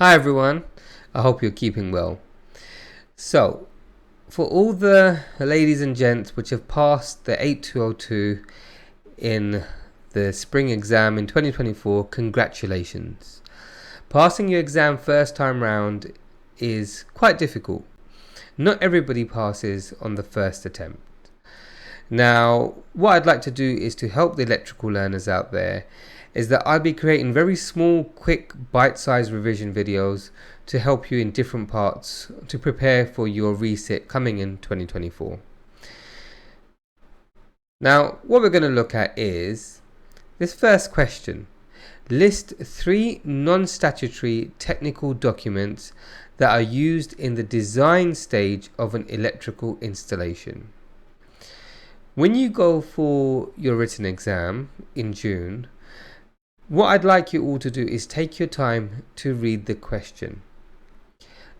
Hi everyone, I hope you're keeping well. So, for all the ladies and gents which have passed the 8202 in the spring exam in 2024, congratulations. Passing your exam first time round is quite difficult. Not everybody passes on the first attempt. Now, what I'd like to do is to help the electrical learners out there is that I'll be creating very small, quick, bite-sized revision videos to help you in different parts to prepare for your resit coming in 2024. Now, what we're going to look at is this first question. List 3 non-statutory technical documents that are used in the design stage of an electrical installation. When you go for your written exam in June, what I'd like you all to do is take your time to read the question.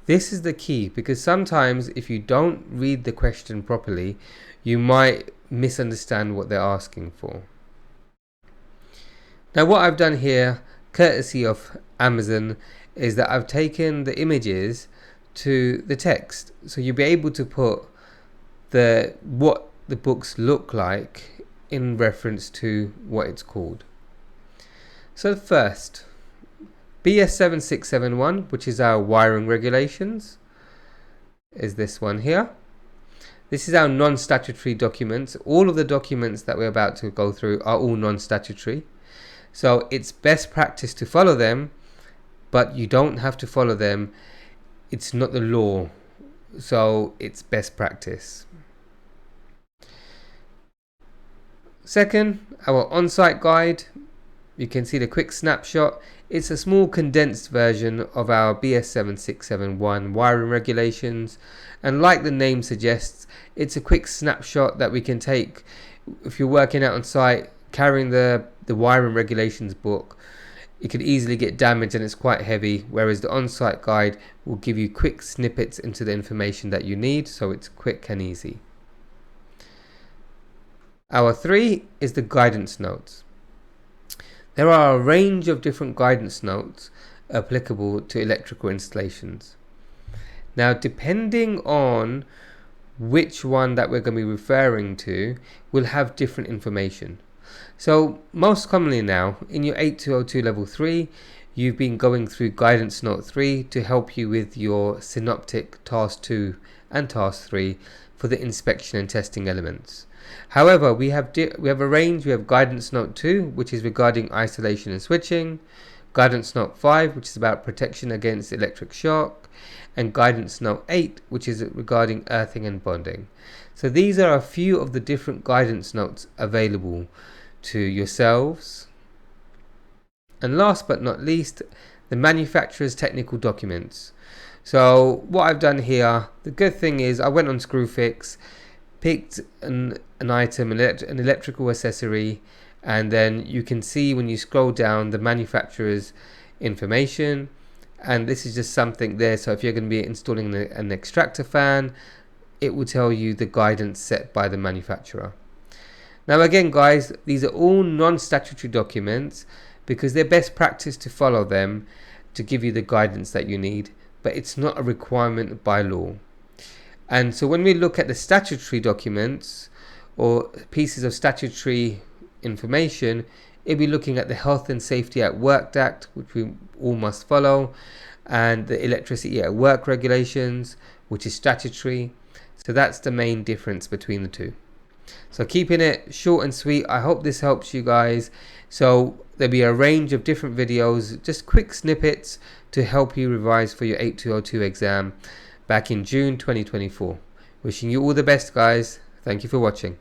This is the key, because sometimes if you don't read the question properly, you might misunderstand what they're asking for. Now what I've done here, courtesy of Amazon, is that I've taken the images to the text. So you'll be able to put what the books look like in reference to what it's called. So first, BS 7671, which is our wiring regulations, is this one here. This is our non-statutory documents. All of the documents that we're about to go through are all non-statutory. So it's best practice to follow them, but you don't have to follow them. It's not the law, so it's best practice. Second, our on-site guide. You can see the quick snapshot. It's a small condensed version of our BS 7671 wiring regulations, and like the name suggests, it's a quick snapshot that we can take if you're working out on site carrying the wiring regulations book. It could easily get damaged and it's quite heavy, whereas the on-site guide will give you quick snippets into the information that you need, so it's quick and easy. Our 3 is the guidance notes. There are a range of different guidance notes applicable to electrical installations. Now, depending on which one that we're going to be referring to, will have different information. So most commonly now, in your 8202 level 3, you've been going through guidance note 3 to help you with your synoptic task 2 and task 3 for the inspection and testing elements. However, we have a range. We have guidance note 2, which is regarding isolation and switching, guidance note 5, which is about protection against electric shock, and guidance note 8, which is regarding earthing and bonding. So these are a few of the different guidance notes available to yourselves. And last but not least, the manufacturer's technical documents. So what I've done here, the good thing is I went on Screwfix, picked an item, an electrical accessory, and then you can see when you scroll down the manufacturer's information, and this is just something there. So if you're going to be installing an extractor fan, it will tell you the guidance set by the manufacturer. Now again guys, these are all non-statutory documents because they're best practice to follow them to give you the guidance that you need, but it's not a requirement by law. And so when we look at the statutory documents or pieces of statutory information, it'll be looking at the Health and Safety at Work Act, which we all must follow, and the Electricity at Work regulations, which is statutory. So that's the main difference between the two. So keeping it short and sweet, I hope this helps you guys. So there'll be a range of different videos, just quick snippets to help you revise for your 8202 exam back in June 2024. Wishing you all the best guys. Thank you for watching.